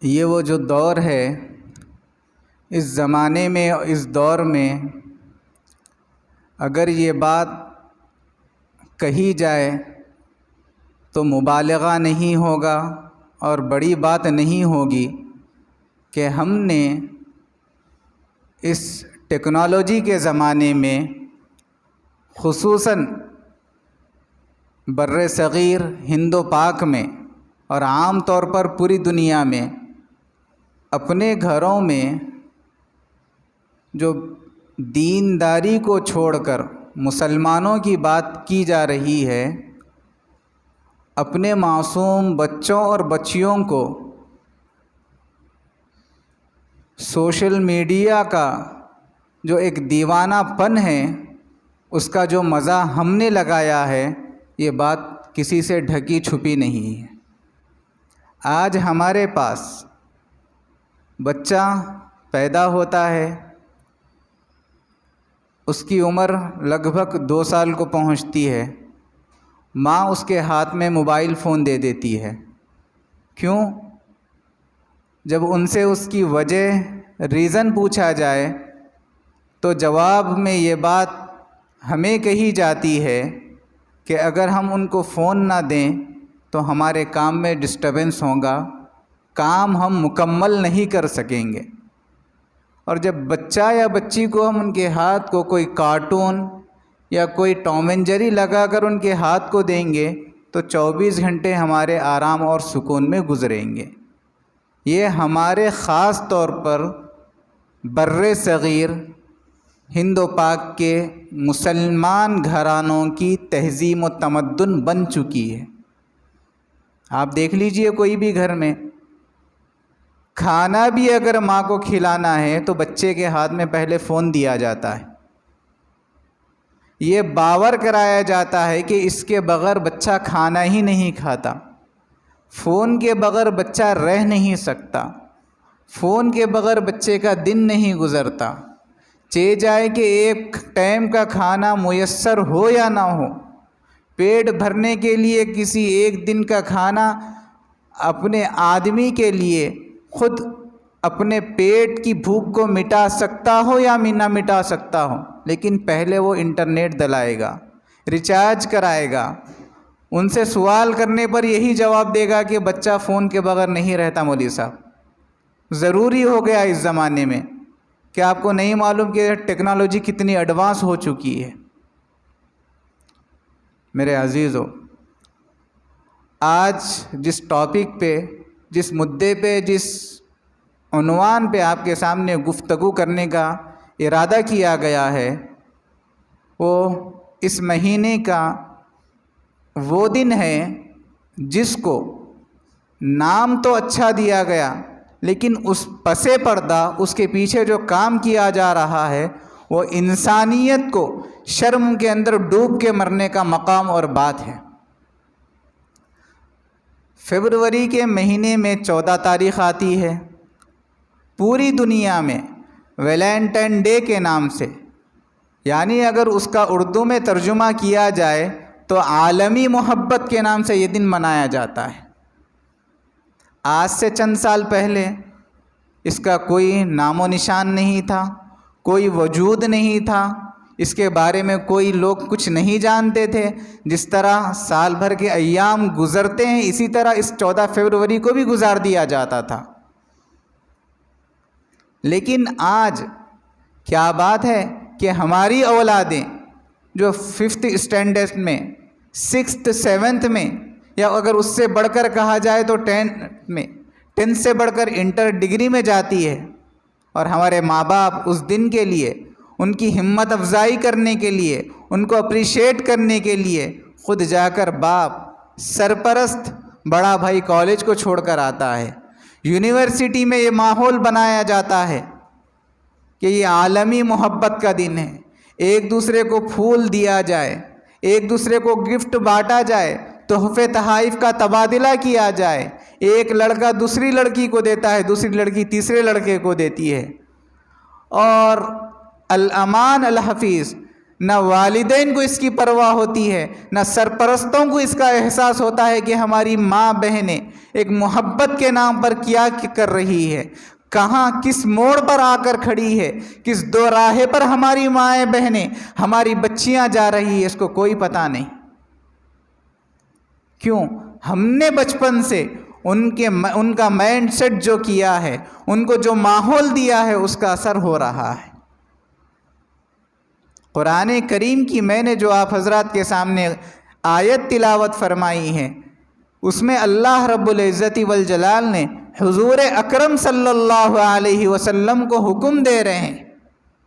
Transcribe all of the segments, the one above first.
یہ وہ جو دور ہے، اس زمانے میں اور اس دور میں اگر یہ بات کہی جائے تو مبالغہ نہیں ہوگا اور بڑی بات نہیں ہوگی کہ ہم نے اس ٹیکنالوجی کے زمانے میں خصوصاً بر صغیر ہند و پاک میں اور عام طور پر پوری دنیا میں اپنے گھروں میں جو دینداری کو چھوڑ کر مسلمانوں کی بات کی جا رہی ہے، اپنے معصوم بچوں اور بچیوں کو سوشل میڈیا کا جو ایک دیوانہ پن ہے اس کا جو مزہ ہم نے لگایا ہے، یہ بات کسی سے ڈھکی چھپی نہیں ہے۔ آج ہمارے پاس بچہ پیدا ہوتا ہے، اس کی عمر لگ بھگ 2 سال کو پہنچتی ہے، ماں اس کے ہاتھ میں موبائل فون دے دیتی ہے۔ کیوں؟ جب ان سے اس کی وجہ ریزن پوچھا جائے تو جواب میں یہ بات ہمیں کہی جاتی ہے کہ اگر ہم ان کو فون نہ دیں تو ہمارے کام میں ڈسٹربنس ہوگا، کام ہم مکمل نہیں کر سکیں گے۔ اور جب بچہ یا بچی کو ہم ان کے ہاتھ کو کوئی کارٹون یا کوئی ٹام اینڈ جیری لگا کر ان کے ہاتھ کو دیں گے تو 24 گھنٹے ہمارے آرام اور سکون میں گزریں گے۔ یہ ہمارے خاص طور پر بر صغیر ہند و پاک کے مسلمان گھرانوں کی تہذیب و تمدن بن چکی ہے۔ آپ دیکھ لیجئے کوئی بھی گھر میں کھانا بھی اگر ماں کو کھلانا ہے تو بچے کے ہاتھ میں پہلے فون دیا جاتا ہے۔ یہ باور کرایا جاتا ہے کہ اس کے بغیر بچہ کھانا ہی نہیں کھاتا، فون کے بغیر بچہ رہ نہیں سکتا، فون کے بغیر بچے کا دن نہیں گزرتا، چاہے جائے کہ ایک ٹائم کا کھانا میسر ہو یا نہ ہو، پیٹ بھرنے کے لیے کسی ایک دن کا کھانا اپنے آدمی کے لیے خود اپنے پیٹ کی بھوک کو مٹا سکتا ہو یا نہ مٹا سکتا ہو، لیکن پہلے وہ انٹرنیٹ دلائے گا، ریچارج کرائے گا۔ ان سے سوال کرنے پر یہی جواب دے گا کہ بچہ فون کے بغیر نہیں رہتا مولوی صاحب۔ ضروری ہو گیا اس زمانے میں کہ آپ کو نہیں معلوم کہ ٹیکنالوجی کتنی ایڈوانس ہو چکی ہے۔ میرے عزیزو، آج جس ٹاپک پہ، جس مدعے پہ، جس عنوان پہ آپ کے سامنے گفتگو کرنے کا ارادہ کیا گیا ہے، وہ اس مہینے کا وہ دن ہے جس کو نام تو اچھا دیا گیا لیکن اس پس پردہ اس کے پیچھے جو کام کیا جا رہا ہے وہ انسانیت کو شرم کے اندر ڈوب کے مرنے کا مقام اور بات ہے۔ فروری کے مہینے میں 14 تاریخ آتی ہے، پوری دنیا میں ویلنٹائن ڈے کے نام سے، یعنی اگر اس کا اردو میں ترجمہ کیا جائے تو عالمی محبت کے نام سے یہ دن منایا جاتا ہے۔ آج سے چند سال پہلے اس کا کوئی نام و نشان نہیں تھا، کوئی وجود نہیں تھا، اس کے بارے میں کوئی لوگ کچھ نہیں جانتے تھے۔ جس طرح سال بھر کے ایام گزرتے ہیں اسی طرح اس 14 فروری کو بھی گزار دیا جاتا تھا۔ لیکن آج کیا بات ہے کہ ہماری اولادیں جو 5th اسٹینڈرڈ میں، 6th 7th میں، یا اگر اس سے بڑھ کر کہا جائے تو 10 سے بڑھ کر انٹر ڈگری میں جاتی ہے، اور ہمارے ماں باپ اس دن کے لیے، ان کی ہمت افزائی کرنے کے لیے، ان کو اپریشیٹ کرنے کے لیے خود جا کر باپ سرپرست بڑا بھائی کالج کو چھوڑ کر آتا ہے۔ یونیورسٹی میں یہ ماحول بنایا جاتا ہے کہ یہ عالمی محبت کا دن ہے، ایک دوسرے کو پھول دیا جائے، ایک دوسرے کو گفٹ بانٹا جائے، تحفے تحائف کا تبادلہ کیا جائے، ایک لڑکا دوسری لڑکی کو دیتا ہے، دوسری لڑکی تیسرے لڑکے کو دیتی ہے، اور الامان الحفیظ نہ والدین کو اس کی پرواہ ہوتی ہے، نہ سرپرستوں کو اس کا احساس ہوتا ہے کہ ہماری ماں بہنیں ایک محبت کے نام پر کیا کر رہی ہے، کہاں کس موڑ پر آ کر کھڑی ہے، کس دو راہے پر ہماری مائیں بہنیں، ہماری بچیاں جا رہی ہے، اس کو کوئی پتہ نہیں۔ کیوں؟ ہم نے بچپن سے ان کا مائنڈ سیٹ جو کیا ہے، ان کو جو ماحول دیا ہے، اس کا اثر ہو رہا ہے۔ قرآن کریم کی میں نے جو آپ حضرات کے سامنے آیت تلاوت فرمائی ہے، اس میں اللہ رب العزت والجلال نے حضور اکرم صلی اللہ علیہ وسلم کو حکم دے رہے ہیں،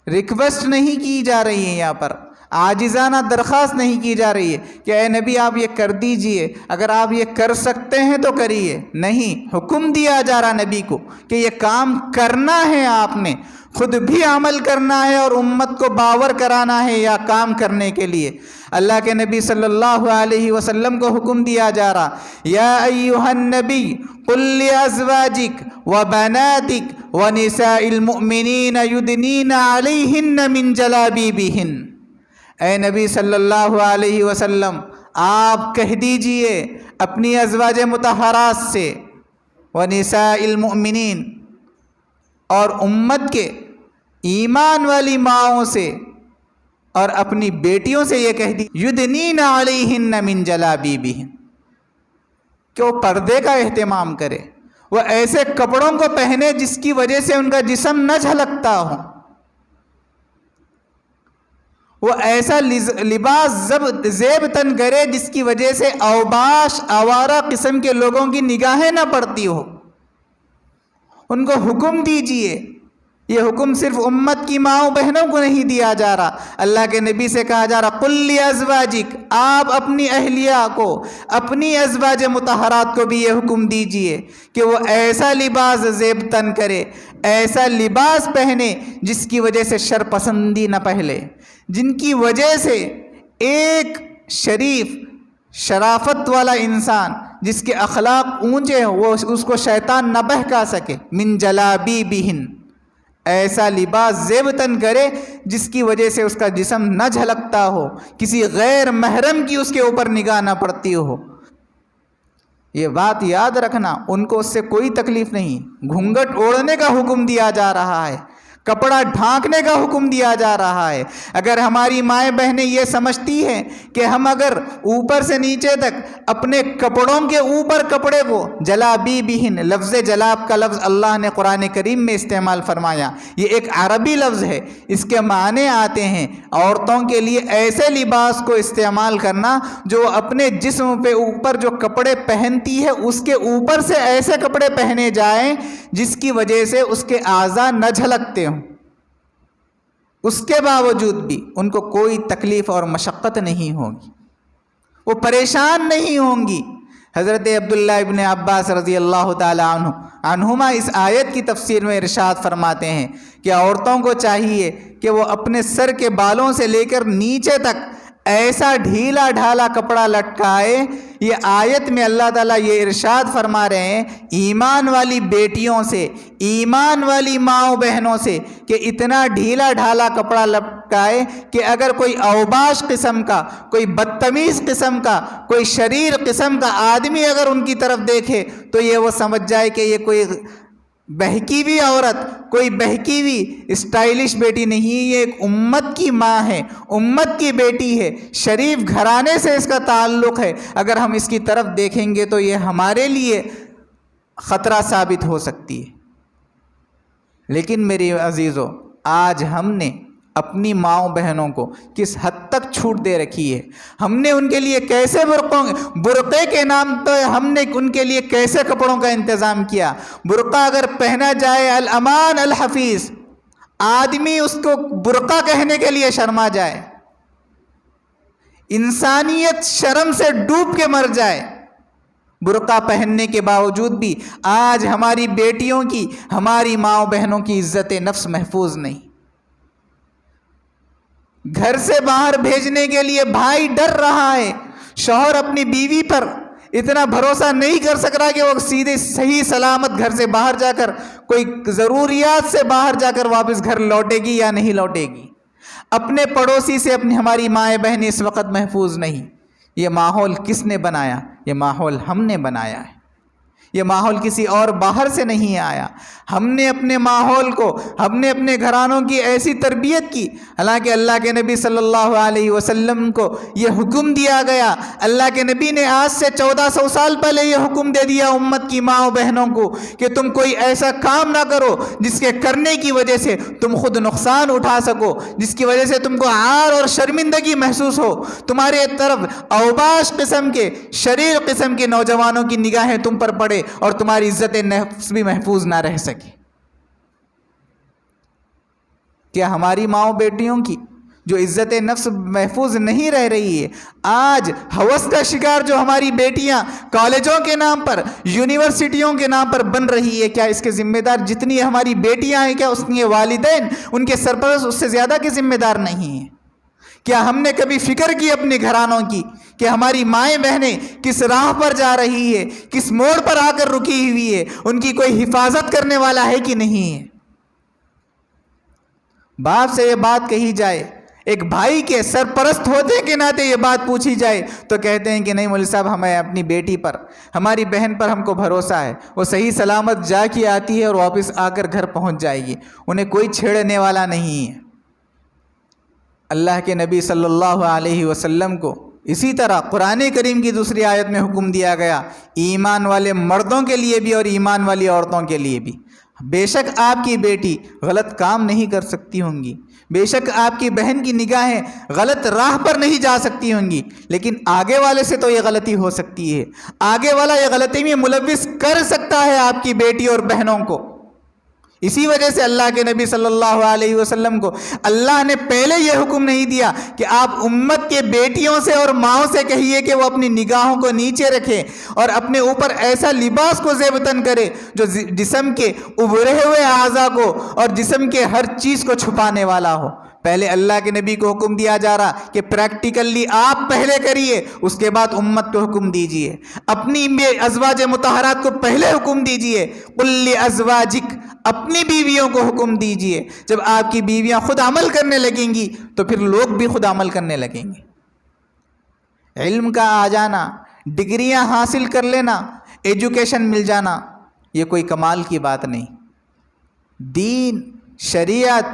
ریکویسٹ نہیں کی جا رہی ہے، یہاں پر عاجزانہ درخواست نہیں کی جا رہی ہے کہ اے نبی آپ یہ کر دیجئے، اگر آپ یہ کر سکتے ہیں تو کریے، نہیں، حکم دیا جا رہا نبی کو کہ یہ کام کرنا ہے، آپ نے خود بھی عمل کرنا ہے اور امت کو باور کرانا ہے یا کام کرنے کے لیے۔ اللہ کے نبی صلی اللہ علیہ وسلم کو حکم دیا جا رہا، یا ایھا النبی قل لازواجک وبناتک ونساء المؤمنین یدنین علیہن من جلابیبہن۔ اے نبی صلی اللہ علیہ وسلم، آپ کہہ دیجئے اپنی ازواج مطہرات سے، ونساء المؤمنین، اور امت کے ایمان والی ماؤں سے اور اپنی بیٹیوں سے یہ کہہ دی، یدنین علیہن من جلابیبہن، کہ وہ پردے کا اہتمام کرے، وہ ایسے کپڑوں کو پہنے جس کی وجہ سے ان کا جسم نہ جھلکتا ہو، وہ ایسا لباس زیب تن کرے جس کی وجہ سے اوباش آوارہ قسم کے لوگوں کی نگاہیں نہ پڑتی ہو۔ ان کو حکم دیجئے۔ یہ حکم صرف امت کی ماؤں بہنوں کو نہیں دیا جا رہا، اللہ کے نبی سے کہا جا رہا، قل لازواجک، آپ اپنی اہلیہ کو، اپنی ازواج مطہرات کو بھی یہ حکم دیجئے کہ وہ ایسا لباس زیب تن کرے، ایسا لباس پہنے جس کی وجہ سے شر پسندی نہ پہلے، جن کی وجہ سے ایک شریف شرافت والا انسان جس کے اخلاق اونچے ہوں، وہ اس کو شیطان نہ بہکا سکے۔ من جلابیبہن، ایسا لباس زیب تن کرے جس کی وجہ سے اس کا جسم نہ جھلکتا ہو، کسی غیر محرم کی اس کے اوپر نگاہ نہ پڑتی ہو۔ یہ بات یاد رکھنا، ان کو اس سے کوئی تکلیف نہیں، گھونگھٹ اوڑھنے کا حکم دیا جا رہا ہے، کپڑا ڈھانکنے کا حکم دیا جا رہا ہے۔ اگر ہماری مائیں بہنیں یہ سمجھتی ہیں کہ ہم اگر اوپر سے نیچے تک اپنے کپڑوں کے اوپر کپڑے کو، جلابیبہن، لفظ جلاب کا لفظ اللہ نے قرآن کریم میں استعمال فرمایا، یہ ایک عربی لفظ ہے، اس کے معنی آتے ہیں عورتوں کے لیے ایسے لباس کو استعمال کرنا جو اپنے جسم پہ اوپر جو کپڑے پہنتی ہے اس کے اوپر سے ایسے کپڑے پہنے جائیں جس کی وجہ سے اس کے اعضاء نہ جھلکتے ہوں، اس کے باوجود بھی ان کو کوئی تکلیف اور مشقت نہیں ہوگی، وہ پریشان نہیں ہوں گی۔ حضرت عبداللہ ابن عباس رضی اللہ تعالی عنہما اس آیت کی تفسیر میں ارشاد فرماتے ہیں کہ عورتوں کو چاہیے کہ وہ اپنے سر کے بالوں سے لے کر نیچے تک ایسا ڈھیلا ڈھالا کپڑا لٹکائے۔ یہ آیت میں اللہ تعالیٰ یہ ارشاد فرما رہے ہیں ایمان والی بیٹیوں سے، ایمان والی ماؤں بہنوں سے، کہ اتنا ڈھیلا ڈھالا کپڑا لٹکائے کہ اگر کوئی اوباش قسم کا، کوئی بدتمیز قسم کا، کوئی شریر قسم کا آدمی اگر ان کی طرف دیکھے تو یہ وہ سمجھ جائے کہ یہ کوئی بہکی ہوئی عورت، کوئی بہکی ہوئی اسٹائلش بیٹی نہیں، یہ ایک امت کی ماں ہے، امت کی بیٹی ہے، شریف گھرانے سے اس کا تعلق ہے۔ اگر ہم اس کی طرف دیکھیں گے تو یہ ہمارے لیے خطرہ ثابت ہو سکتی ہے۔ لیکن میری عزیزو، آج ہم نے اپنی ماؤں بہنوں کو کس حد تک چھوٹ دے رکھی ہے، ہم نے ان کے لیے کیسے برقعے کے نام پہ ہم نے ان کے لیے کیسے کپڑوں کا انتظام کیا۔ برقع اگر پہنا جائے، الامان الحفیظ، آدمی اس کو برقع کہنے کے لیے شرما جائے، انسانیت شرم سے ڈوب کے مر جائے۔ برقع پہننے کے باوجود بھی آج ہماری بیٹیوں کی، ہماری ماؤں بہنوں کی عزت نفس محفوظ نہیں۔ گھر سے باہر بھیجنے کے لیے بھائی ڈر رہا ہے، شوہر اپنی بیوی پر اتنا بھروسہ نہیں کر سک رہا کہ وہ سیدھے صحیح سلامت گھر سے باہر جا کر کوئی ضروریات سے باہر جا کر واپس گھر لوٹے گی یا نہیں لوٹے گی۔ اپنے پڑوسی سے ہماری مائیں بہنیں اس وقت محفوظ نہیں۔ یہ ماحول کس نے بنایا؟ یہ ماحول ہم نے بنایا ہے۔ یہ ماحول کسی اور باہر سے نہیں آیا۔ ہم نے اپنے ماحول کو، ہم نے اپنے گھرانوں کی ایسی تربیت کی، حالانکہ اللہ کے نبی صلی اللہ علیہ وسلم کو یہ حکم دیا گیا، اللہ کے نبی نے آج سے 1400 سال پہلے یہ حکم دے دیا امت کی ماں و بہنوں کو کہ تم کوئی ایسا کام نہ کرو جس کے کرنے کی وجہ سے تم خود نقصان اٹھا سکو، جس کی وجہ سے تم کو عار اور شرمندگی محسوس ہو، تمہارے طرف اوباش قسم کے، شریر قسم کے نوجوانوں کی نگاہیں تم پر پڑے اور تمہاری عزت نفس بھی محفوظ نہ رہ سکے۔ کیا ہماری ماؤں بیٹیوں کی جو عزت نفس محفوظ نہیں رہ رہی ہے، آج ہوس کا شکار جو ہماری بیٹیاں کالجوں کے نام پر، یونیورسٹیوں کے نام پر بن رہی ہے، کیا اس کے ذمہ دار جتنی ہماری بیٹیاں ہیں، کیا اس کے والدین، ان کے سرپرست اس سے زیادہ کے ذمہ دار نہیں ہیں؟ کیا ہم نے کبھی فکر کی اپنے گھرانوں کی کہ ہماری مائیں بہنیں کس راہ پر جا رہی ہے، کس موڑ پر آ کر رکی ہوئی ہے، ان کی کوئی حفاظت کرنے والا ہے کہ نہیں ہے؟ باپ سے یہ بات کہی جائے، ایک بھائی کے سرپرست ہوتے کے ناطے یہ بات پوچھی جائے تو کہتے ہیں کہ نہیں مولوی صاحب، ہمیں اپنی بیٹی پر، ہماری بہن پر ہم کو بھروسہ ہے، وہ صحیح سلامت جا کے آتی ہے اور واپس آ کر گھر پہنچ جائے گی، انہیں کوئی چھیڑنے والا نہیں ہے۔ اللہ کے نبی صلی اللہ علیہ وسلم کو اسی طرح قرآن کریم کی دوسری آیت میں حکم دیا گیا، ایمان والے مردوں کے لیے بھی اور ایمان والی عورتوں کے لیے بھی۔ بے شک آپ کی بیٹی غلط کام نہیں کر سکتی ہوں گی، بے شک آپ کی بہن کی نگاہیں غلط راہ پر نہیں جا سکتی ہوں گی، لیکن آگے والے سے تو یہ غلطی ہو سکتی ہے، آگے والا یہ غلطی میں ملوث کر سکتا ہے آپ کی بیٹی اور بہنوں کو۔ اسی وجہ سے اللہ کے نبی صلی اللہ علیہ وسلم کو اللہ نے پہلے یہ حکم نہیں دیا کہ آپ امت کے بیٹیوں سے اور ماؤں سے کہیے کہ وہ اپنی نگاہوں کو نیچے رکھیں اور اپنے اوپر ایسا لباس کو زیب تن کرے جو جسم کے ابھرے ہوئے اعضاء کو اور جسم کے ہر چیز کو چھپانے والا ہو۔ پہلے اللہ کے نبی کو حکم دیا جا رہا کہ پریکٹیکلی آپ پہلے کریے، اس کے بعد امت کو حکم دیجئے۔ اپنی ازواج مطہرات کو پہلے حکم دیجئے، قل لازواجک، اپنی بیویوں کو حکم دیجئے۔ جب آپ کی بیویاں خود عمل کرنے لگیں گی تو پھر لوگ بھی خود عمل کرنے لگیں گے۔ علم کا آ جانا، ڈگریاں حاصل کر لینا، ایجوکیشن مل جانا، یہ کوئی کمال کی بات نہیں۔ دین، شریعت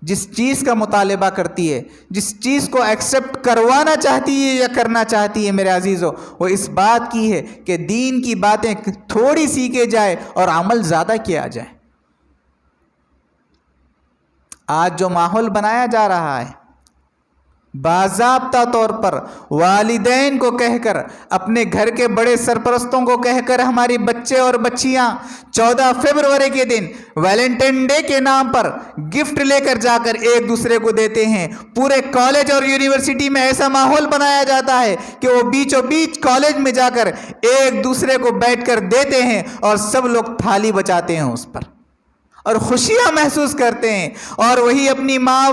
جس چیز کا مطالبہ کرتی ہے، جس چیز کو ایکسیپٹ کروانا چاہتی ہے یا کرنا چاہتی ہے میرے عزیزو، وہ اس بات کی ہے کہ دین کی باتیں تھوڑی سیکھے جائے اور عمل زیادہ کیا جائے۔ آج جو ماحول بنایا جا رہا ہے، باضابطہ طور پر والدین کو کہہ کر، اپنے گھر کے بڑے سرپرستوں کو کہہ کر، ہماری بچے اور بچیاں 14 فروری کے دن ویلنٹائن ڈے کے نام پر گفٹ لے کر جا کر ایک دوسرے کو دیتے ہیں۔ پورے کالج اور یونیورسٹی میں ایسا ماحول بنایا جاتا ہے کہ وہ بیچوں بیچ کالج میں جا کر ایک دوسرے کو بیٹھ کر دیتے ہیں اور سب لوگ تھالی بجاتے ہیں اس پر اور خوشیاں محسوس کرتے ہیں، اور وہی اپنی ماں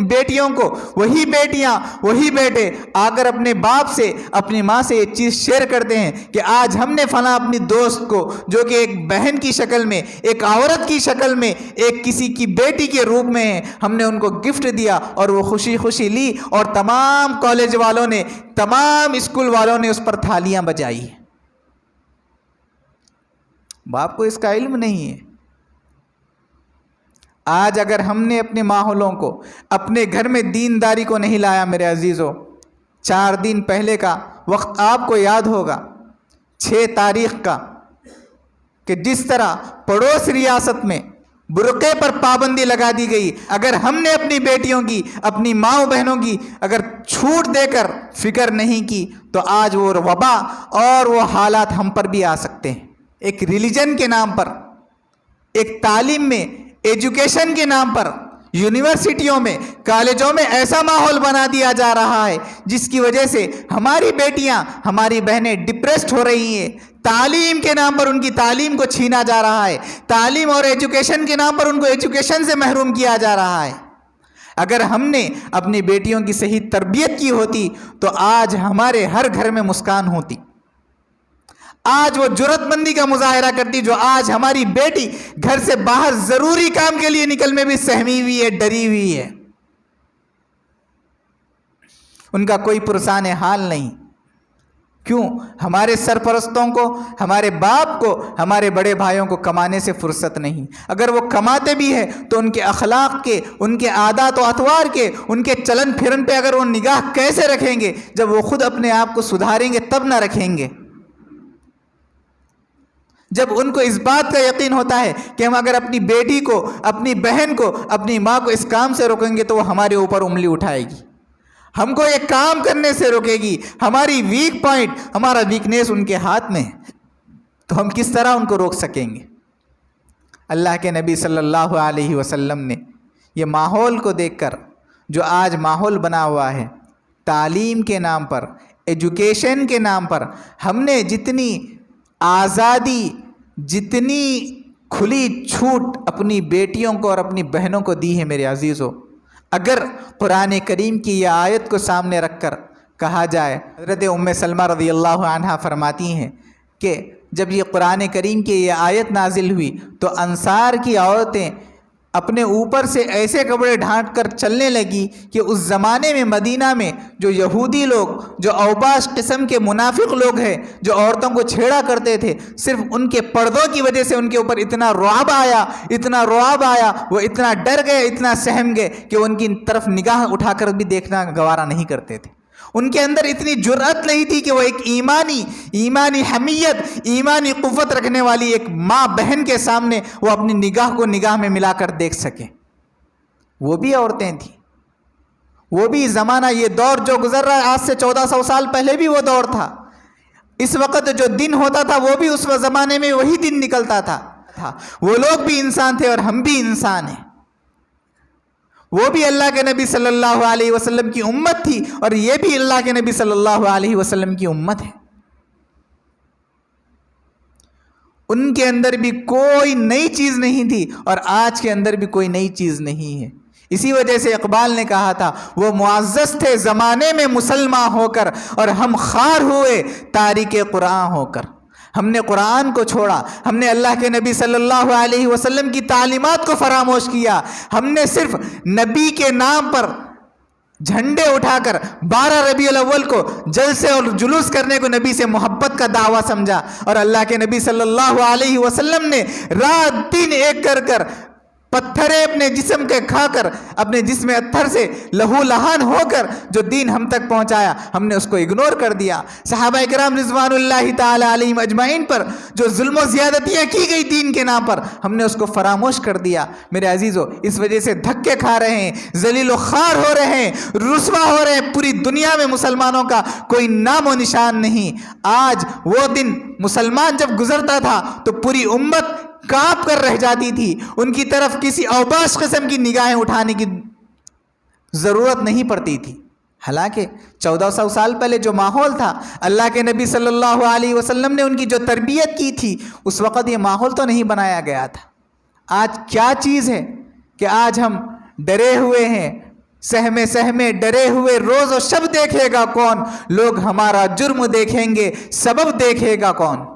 بیٹیوں کو، وہی بیٹیاں، وہی بیٹے آ کر اپنے باپ سے، اپنی ماں سے یہ چیز شیئر کرتے ہیں کہ آج ہم نے فلاں اپنی دوست کو، جو کہ ایک بہن کی شکل میں، ایک عورت کی شکل میں، ایک کسی کی بیٹی کے روپ میں ہے، ہم نے ان کو گفٹ دیا اور وہ خوشی خوشی لی، اور تمام کالج والوں نے، تمام اسکول والوں نے اس پر تھالیاں بجائی۔ باپ کو اس کا علم نہیں ہے۔ آج اگر ہم نے اپنے ماحولوں کو، اپنے گھر میں دینداری کو نہیں لایا میرے عزیزو، 4 دن پہلے کا وقت آپ کو یاد ہوگا، 6 تاریخ کا، کہ جس طرح پڑوس ریاست میں برقعے پر پابندی لگا دی گئی۔ اگر ہم نے اپنی بیٹیوں کی، اپنی ماں بہنوں کی اگر چھوٹ دے کر فکر نہیں کی تو آج وہ وبا اور وہ حالات ہم پر بھی آ سکتے ہیں۔ ایک ریلیجن کے نام پر، ایک تعلیم میں، ایجوکیشن کے نام پر، یونیورسٹیوں میں، کالجوں میں ایسا ماحول بنا دیا جا رہا ہے جس کی وجہ سے ہماری بیٹیاں، ہماری بہنیں ڈپریسڈ ہو رہی ہیں۔ تعلیم کے نام پر ان کی تعلیم کو چھینا جا رہا ہے، تعلیم اور ایجوکیشن کے نام پر ان کو ایجوکیشن سے محروم کیا جا رہا ہے۔ اگر ہم نے اپنی بیٹیوں کی صحیح تربیت کی ہوتی تو آج ہمارے ہر گھر میں مسکان ہوتی، آج وہ جرات مندی کا مظاہرہ کرتی جو آج ہماری بیٹی گھر سے باہر ضروری کام کے لیے نکلنے بھی سہمی ہوئی ہے، ڈری ہوئی ہے۔ ان کا کوئی پرسان حال نہیں۔ کیوں؟ ہمارے سرپرستوں کو، ہمارے باپ کو، ہمارے بڑے بھائیوں کو کمانے سے فرصت نہیں۔ اگر وہ کماتے بھی ہیں تو ان کے اخلاق کے، ان کے عادات و اطوار کے، ان کے چلن پھرن پہ اگر وہ نگاہ کیسے رکھیں گے؟ جب وہ خود اپنے آپ کو سدھاریں گے تب نہ رکھیں گے۔ جب ان کو اس بات کا یقین ہوتا ہے کہ ہم اگر اپنی بیٹی کو، اپنی بہن کو، اپنی ماں کو اس کام سے روکیں گے تو وہ ہمارے اوپر انگلی اٹھائے گی، ہم کو یہ کام کرنے سے روکے گی، ہماری ویک پوائنٹ، ہمارا ویکنیس ان کے ہاتھ میں ہے، تو ہم کس طرح ان کو روک سکیں گے؟ اللہ کے نبی صلی اللہ علیہ وسلم نے یہ ماحول کو دیکھ کر، جو آج ماحول بنا ہوا ہے تعلیم کے نام پر، ایجوکیشن کے نام پر، ہم نے جتنی آزادی، جتنی کھلی چھوٹ اپنی بیٹیوں کو اور اپنی بہنوں کو دی ہے میرے عزیزوں، اگر قرآن کریم کی یہ آیت کو سامنے رکھ کر کہا جائے، حضرت ام سلمہ رضی اللہ عنہا فرماتی ہیں کہ جب یہ قرآن کریم کی یہ آیت نازل ہوئی تو انصار کی عورتیں اپنے اوپر سے ایسے کپڑے ڈھانٹ کر چلنے لگی کہ اس زمانے میں مدینہ میں جو یہودی لوگ، جو اوباش قسم کے منافق لوگ ہیں، جو عورتوں کو چھیڑا کرتے تھے، صرف ان کے پردوں کی وجہ سے ان کے اوپر اتنا رعب آیا، وہ اتنا ڈر گئے، اتنا سہم گئے کہ وہ ان کی طرف نگاہ اٹھا کر بھی دیکھنا گوارا نہیں کرتے تھے۔ ان کے اندر اتنی جرأت نہیں تھی کہ وہ ایک ایمانی حمیت، ایمانی قوت رکھنے والی ایک ماں بہن کے سامنے وہ اپنی نگاہ کو نگاہ میں ملا کر دیکھ سکیں۔ وہ بھی عورتیں تھیں، وہ بھی زمانہ، یہ دور جو گزر رہا ہے آج سے 1400 سال پہلے بھی وہ دور تھا۔ اس وقت جو دن ہوتا تھا وہ بھی اس زمانے میں وہی دن نکلتا تھا۔ وہ لوگ بھی انسان تھے اور ہم بھی انسان ہیں۔ وہ بھی اللہ کے نبی صلی اللہ علیہ وسلم کی امت تھی اور یہ بھی اللہ کے نبی صلی اللہ علیہ وسلم کی امت ہے۔ ان کے اندر بھی کوئی نئی چیز نہیں تھی اور آج کے اندر بھی کوئی نئی چیز نہیں ہے۔ اسی وجہ سے اقبال نے کہا تھا، وہ معزز تھے زمانے میں مسلمان ہو کر اور ہم خوار ہوئے تارک قرآن ہو کر۔ ہم نے قرآن کو چھوڑا، ہم نے اللہ کے نبی صلی اللہ علیہ وسلم کی تعلیمات کو فراموش کیا، ہم نے صرف نبی کے نام پر جھنڈے اٹھا کر 12 ربیع الاول کو جلسے اور جلوس کرنے کو نبی سے محبت کا دعویٰ سمجھا، اور اللہ کے نبی صلی اللہ علیہ وسلم نے رات دن ایک کر کر پتھریں اپنے جسم کے کھا کر، اپنے جسم اتھر سے لہو لہان ہو کر جو دین ہم تک پہنچایا ہم نے اس کو اگنور کر دیا۔ صحابہ کرام رضوان اللہ تعالی علیہم اجمعین پر جو ظلم و زیادتیاں کی گئی دین کے نام پر، ہم نے اس کو فراموش کر دیا۔ میرے عزیزو، اس وجہ سے دھکے کھا رہے ہیں، ذلیل و خوار ہو رہے ہیں، رسوا ہو رہے ہیں، پوری دنیا میں مسلمانوں کا کوئی نام و نشان نہیں۔ آج وہ دن مسلمان جب گزرتا تھا تو پوری امت کانپ کر رہ جاتی تھی، ان کی طرف کسی اوباش قسم کی نگاہیں اٹھانے کی ضرورت نہیں پڑتی تھی۔ حالانکہ 1400 سال پہلے جو ماحول تھا، اللہ کے نبی صلی اللہ علیہ وسلم نے ان کی جو تربیت کی تھی، اس وقت یہ ماحول تو نہیں بنایا گیا تھا۔ آج کیا چیز ہے کہ آج ہم ڈرے ہوئے ہیں، سہمے ڈرے ہوئے، روز و شب دیکھے گا کون؟ لوگ ہمارا جرم دیکھیں گے، سبب دیکھے گا کون؟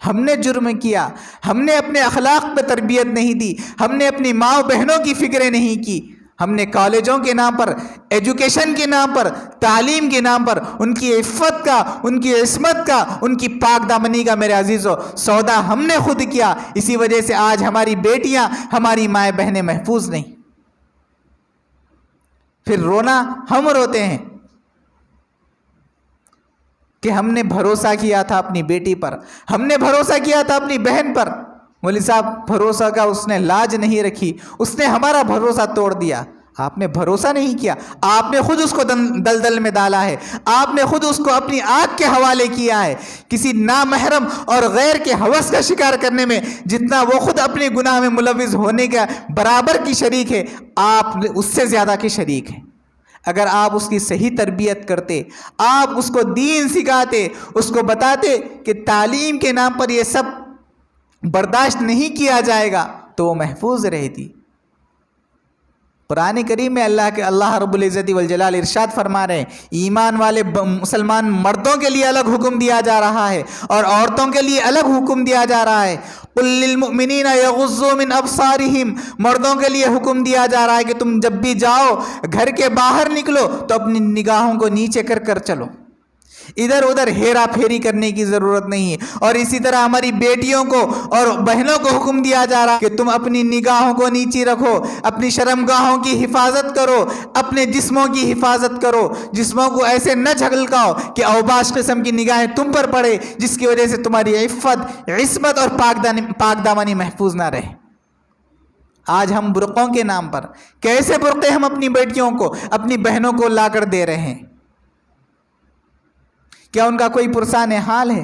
ہم نے جرم کیا، ہم نے اپنے اخلاق پہ تربیت نہیں دی، ہم نے اپنی ماں بہنوں کی فکریں نہیں کی، ہم نے کالجوں کے نام پر، ایجوکیشن کے نام پر، تعلیم کے نام پر ان کی عفت کا، ان کی عصمت کا، ان کی پاک دامنی کا میرے عزیزو سودا ہم نے خود کیا۔ اسی وجہ سے آج ہماری بیٹیاں، ہماری مائیں بہنیں محفوظ نہیں۔ پھر رونا ہم روتے ہیں کہ ہم نے بھروسہ کیا تھا اپنی بیٹی پر، ہم نے بھروسہ کیا تھا اپنی بہن پر۔ مولوی صاحب، بھروسہ کا اس نے لاج نہیں رکھی، اس نے ہمارا بھروسہ توڑ دیا۔ آپ نے بھروسہ نہیں کیا، آپ نے خود اس کو دلدل میں ڈالا ہے، آپ نے خود اس کو اپنی آنکھ کے حوالے کیا ہے۔ کسی نامحرم اور غیر کے ہوس کا شکار کرنے میں جتنا وہ خود اپنے گناہ میں ملوث ہونے کا برابر کی شریک ہے، آپ اس سے زیادہ کی شریک ہیں۔ اگر آپ اس کی صحیح تربیت کرتے، آپ اس کو دین سکھاتے، اس کو بتاتے کہ تعلیم کے نام پر یہ سب برداشت نہیں کیا جائے گا، تو وہ محفوظ رہتی۔ قرآن کریم میں اللہ رب العزت والجلال ارشاد فرما رہے ہیں ایمان والے مسلمان مردوں کے لیے الگ حکم دیا جا رہا ہے اور عورتوں کے لیے الگ حکم دیا جا رہا ہے. قل للمؤمنین یغضوا من ابصارہم، مردوں کے لیے حکم دیا جا رہا ہے کہ تم جب بھی جاؤ گھر کے باہر نکلو تو اپنی نگاہوں کو نیچے کر کر چلو، ادھر ادھر ہیرا پھیری کرنے کی ضرورت نہیں ہے. اور اسی طرح ہماری بیٹیوں کو اور بہنوں کو حکم دیا جا رہا کہ تم اپنی نگاہوں کو نیچی رکھو، اپنی شرمگاہوں کی حفاظت کرو، اپنے جسموں کی حفاظت کرو، جسموں کو ایسے نہ جھلکاؤ کہ اوباش قسم کی نگاہیں تم پر پڑے جس کی وجہ سے تمہاری عفت، عصمت اور پاک دامنی محفوظ نہ رہے. آج ہم برقعوں کے نام پر کیسے برقعے ہم اپنی بیٹیوں کو، اپنی بہنوں کو لا کر دے رہے ہیں. کیا ان کا کوئی پرسان حال ہے؟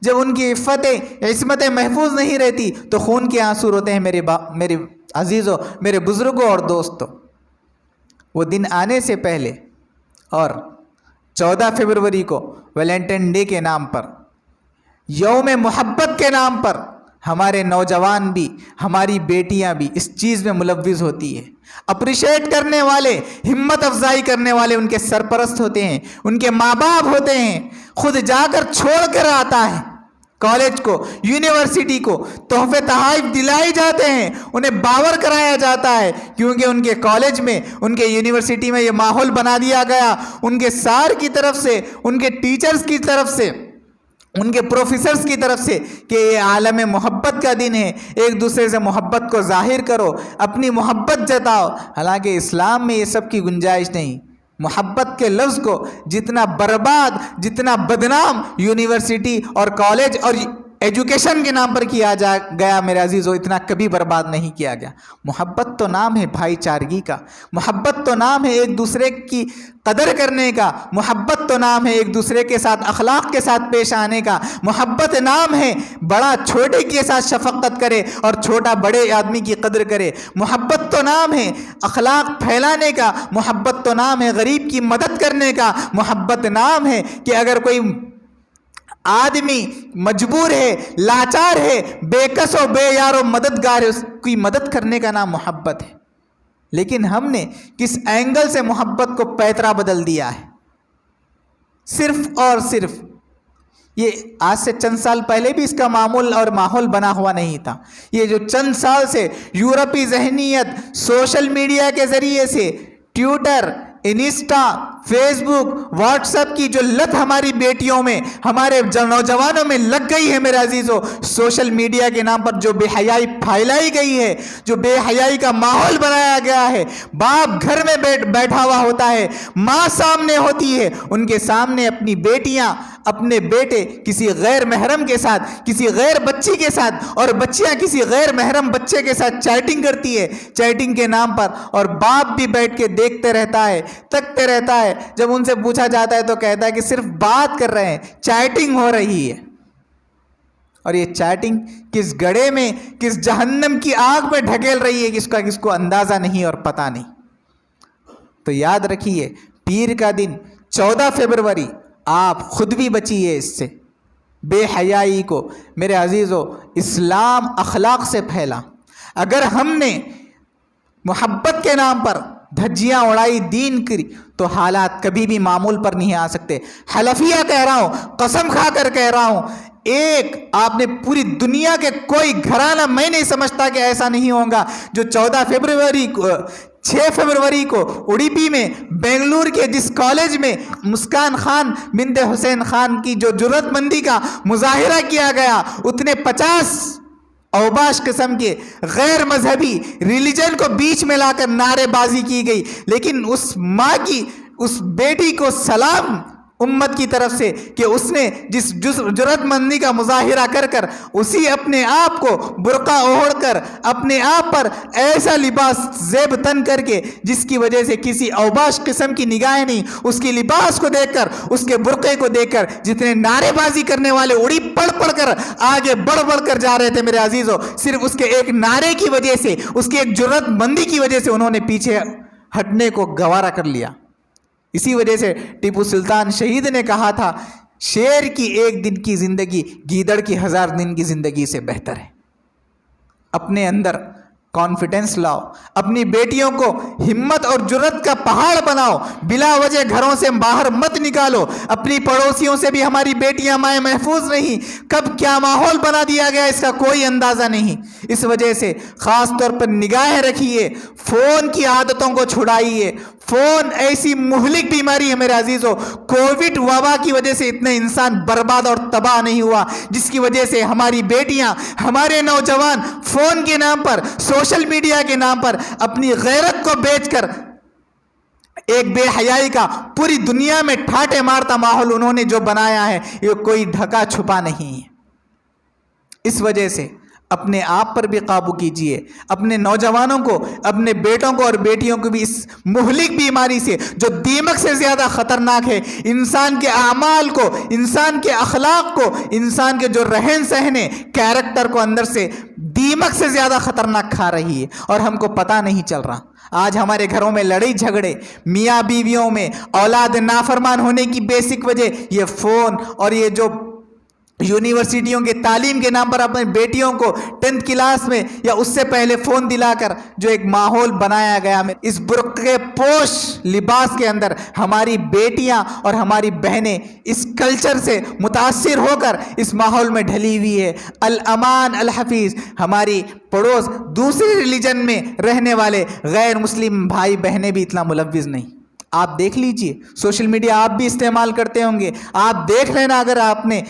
جب ان کی عصمتیں محفوظ نہیں رہتی تو خون کے آنسو روتے ہیں میرے عزیزوں، میرے بزرگوں اور دوستوں. وہ دن آنے سے پہلے اور 14 فروری کو ویلنٹائن ڈے کے نام پر، یوم محبت کے نام پر ہمارے نوجوان بھی، ہماری بیٹیاں بھی اس چیز میں ملوث ہوتی ہے. اپریشیٹ کرنے والے، ہمت افزائی کرنے والے ان کے سرپرست ہوتے ہیں، ان کے ماں باپ ہوتے ہیں. خود جا کر چھوڑ کر آتا ہے کالج کو، یونیورسٹی کو، تحفے تحائف دلائے جاتے ہیں، انہیں باور کرایا جاتا ہے کیونکہ ان کے کالج میں، ان کے یونیورسٹی میں یہ ماحول بنا دیا گیا ان کے سار کی طرف سے، ان کے ٹیچرز کی طرف سے، ان کے پروفیسرز کی طرف سے کہ یہ عالم محبت کا دن ہے، ایک دوسرے سے محبت کو ظاہر کرو، اپنی محبت جتاؤ. حالانکہ اسلام میں یہ سب کی گنجائش نہیں. محبت کے لفظ کو جتنا برباد، جتنا بدنام یونیورسٹی اور کالج اور ایجوکیشن کے نام پر کیا گیا میرے عزیزو، اتنا کبھی برباد نہیں کیا گیا. محبت تو نام ہے بھائی چارگی کا، محبت تو نام ہے ایک دوسرے کی قدر کرنے کا، محبت تو نام ہے ایک دوسرے کے ساتھ اخلاق کے ساتھ پیش آنے کا، محبت نام ہے بڑا چھوٹے کے ساتھ شفقت کرے اور چھوٹا بڑے آدمی کی قدر کرے. محبت تو نام ہے اخلاق پھیلانے کا، محبت تو نام ہے غریب کی مدد کرنے کا، محبت نام ہے کہ اگر کوئی آدمی مجبور ہے، لاچار ہے، بے کس و بے یار و مددگار ہے، اس کی مدد کرنے کا نام محبت ہے. لیکن ہم نے کس اینگل سے محبت کو پیترا بدل دیا ہے. صرف اور صرف یہ آج سے چند سال پہلے بھی اس کا معمول اور ماحول بنا ہوا نہیں تھا. یہ جو چند سال سے یورپی ذہنیت سوشل میڈیا کے ذریعے سے، ٹویٹر، انسٹا، فیس بک، واٹس ایپ کی جو لت ہماری بیٹیوں میں، ہمارے نوجوانوں میں لگ گئی ہے میرے عزیزو، سوشل میڈیا کے نام پر جو بے حیائی پھیلائی گئی ہے، جو بے حیائی کا ماحول بنایا گیا ہے. باپ گھر میں بیٹھا ہوا ہوتا ہے، ماں سامنے ہوتی ہے، ان کے سامنے اپنی بیٹیاں، اپنے بیٹے کسی غیر محرم کے ساتھ، کسی غیر بچی کے ساتھ، اور بچیاں کسی غیر محرم بچے کے ساتھ چیٹنگ کرتی ہے چیٹنگ کے نام پر. اور باپ بھی بیٹھ کے دیکھتے رہتا ہے، تکتے رہتا ہے. جب ان سے پوچھا جاتا ہے تو کہتا ہے کہ صرف بات کر رہے ہیں، چیٹنگ ہو رہی ہے. اور یہ چیٹنگ کس گڑھے میں، کس جہنم کی آگ میں ڈھکیل رہی ہے کس کو اندازہ نہیں اور پتہ نہیں. تو یاد رکھیے پیر کا دن 14 فروری، آپ خود بھی بچیے اس سے. بے حیائی کو میرے عزیزو اسلام اخلاق سے پھیلا. اگر ہم نے محبت کے نام پر دھجیاں اڑائی دین کی تو حالات کبھی بھی معمول پر نہیں آ سکتے. حلفیہ کہہ رہا ہوں، قسم کھا کر کہہ رہا ہوں، ایک آپ نے پوری دنیا کے کوئی گھرانہ میں نہیں سمجھتا کہ ایسا نہیں ہوگا جو 14 فروری کو، 6 فروری کو اڑیپی میں، بنگلور کے جس کالج میں مسکان خان بنت حسین خان کی جو جرأت مندی کا مظاہرہ کیا گیا، اتنے 50 اوباش قسم کے غیر مذہبی ریلیجن کو بیچ میں لا کر نعرے بازی کی گئی. لیکن اس ماں کی، اس بیٹی کو سلام امت کی طرف سے کہ اس نے جس جرأت مندی کا مظاہرہ کر کر اسی اپنے آپ کو برقع اوڑھ کر، اپنے آپ پر ایسا لباس زیب تن کر کے جس کی وجہ سے کسی اوباش قسم کی نگاہیں نہیں، اس کی لباس کو دیکھ کر، اس کے برقعے کو دیکھ کر جتنے نعرے بازی کرنے والے اڑی پڑھ کر آگے بڑھ کر جا رہے تھے میرے عزیزو، صرف اس کے ایک نعرے کی وجہ سے، اس کی ایک جرأت مندی کی وجہ سے انہوں نے پیچھے ہٹنے کو گوارا کر لیا. اسی وجہ سے ٹیپو سلطان شہید نے کہا تھا، شیر کی ایک دن کی زندگی گیدڑ کی 1000 دن کی زندگی سے بہتر ہے. اپنے اندر کانفیڈنس لاؤ، اپنی بیٹیوں کو ہمت اور جرت کا پہاڑ بناؤ، بلا وجہ گھروں سے باہر مت نکالو۔ اپنی پڑوسیوں سے بھی ہماری بیٹیاں مائیں محفوظ نہیں، کب کیا ماحول بنا دیا گیا اس کا کوئی اندازہ نہیں۔ اس وجہ سے خاص طور پر نگاہیں رکھیے، فون کی عادتوں کو چھڑائیے۔ فون ایسی مہلک بیماری ہے میرے عزیزو، کووڈ وبا کی وجہ سے اتنے انسان برباد اور تباہ نہیں ہوا، جس کی وجہ سے ہماری بیٹیاں، ہمارے نوجوان فون کے نام پر، سوشل میڈیا کے نام پر اپنی غیرت کو بیچ کر ایک بے حیائی کا پوری دنیا میں ٹھاٹے مارتا ماحول انہوں نے جو بنایا ہے، یہ کوئی ڈھکا چھپا نہیں ہے۔ اس وجہ سے اپنے آپ پر بھی قابو کیجئے، اپنے نوجوانوں کو، اپنے بیٹوں کو اور بیٹیوں کو بھی اس مہلک بیماری سے جو دیمک سے زیادہ خطرناک ہے، انسان کے اعمال کو، انسان کے اخلاق کو، انسان کے جو رہن سہن ہے، کیریکٹر کو اندر سے دیمک سے زیادہ خطرناک کھا رہی ہے اور ہم کو پتہ نہیں چل رہا۔ آج ہمارے گھروں میں لڑائی جھگڑے، میاں بیویوں میں اولاد نافرمان ہونے کی بیسک وجہ یہ فون اور یہ جو یونیورسٹیوں کے تعلیم کے نام پر اپنے بیٹیوں کو 10th کلاس میں یا اس سے پہلے فون دلا کر جو ایک ماحول بنایا گیا، اس برقع پوش لباس کے اندر ہماری بیٹیاں اور ہماری بہنیں اس کلچر سے متاثر ہو کر اس ماحول میں ڈھلی ہوئی ہے۔ الامان الحفیظ، ہماری پڑوس دوسری ریلیجن میں رہنے والے غیر مسلم بھائی بہنیں بھی اتنا ملوث نہیں۔ آپ دیکھ لیجئے، سوشل میڈیا آپ بھی استعمال کرتے ہوں گے، آپ دیکھ لینا اگر آپ نے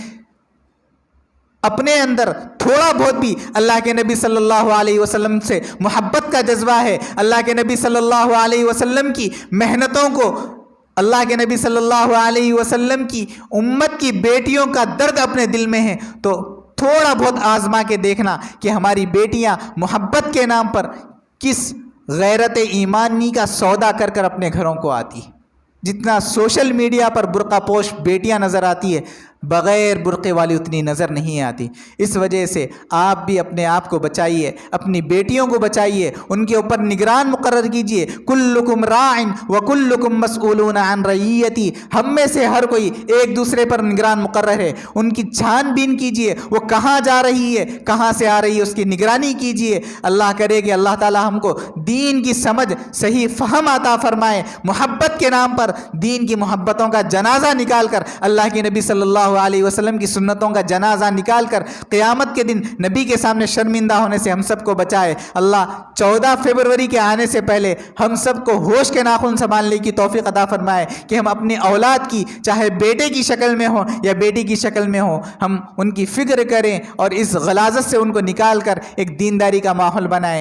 اپنے اندر تھوڑا بہت بھی اللہ کے نبی صلی اللہ علیہ وسلم سے محبت کا جذبہ ہے، اللہ کے نبی صلی اللہ علیہ وسلم کی محنتوں کو، اللہ کے نبی صلی اللہ علیہ وسلم کی امت کی بیٹیوں کا درد اپنے دل میں ہے، تو تھوڑا بہت آزما کے دیکھنا کہ ہماری بیٹیاں محبت کے نام پر کس غیرت ایمانی کا سودا کر کر اپنے گھروں کو آتی۔ جتنا سوشل میڈیا پر برقع پوش بیٹیاں نظر آتی ہے، بغیر برقعے والی اتنی نظر نہیں آتی۔ اس وجہ سے آپ بھی اپنے آپ کو بچائیے، اپنی بیٹیوں کو بچائیے، ان کے اوپر نگران مقرر کیجیے۔ کلکم راع وکلکم مسئولون عن رعیتی، ہم میں سے ہر کوئی ایک دوسرے پر نگران مقرر ہے، ان کی چھان بین کیجیے، وہ کہاں جا رہی ہے، کہاں سے آ رہی ہے، اس کی نگرانی کیجیے۔ اللہ کرے کہ اللہ تعالی ہم کو دین کی سمجھ، صحیح فہم عطا فرمائے، محبت کے نام پر دین کی محبتوں کا جنازہ نکال کر، اللہ کے نبی صلی اللہ علیہ وسلم کی سنتوں کا جنازہ نکال کر قیامت کے دن نبی کے سامنے شرمندہ ہونے سے ہم سب کو بچائے۔ اللہ 14 فروری کے آنے سے پہلے ہم سب کو ہوش کے ناخن سنبھالنے کی توفیق عطا فرمائے کہ ہم اپنی اولاد کی، چاہے بیٹے کی شکل میں ہو یا بیٹی کی شکل میں ہو، ہم ان کی فکر کریں اور اس غلاظت سے ان کو نکال کر ایک دینداری کا ماحول بنائیں۔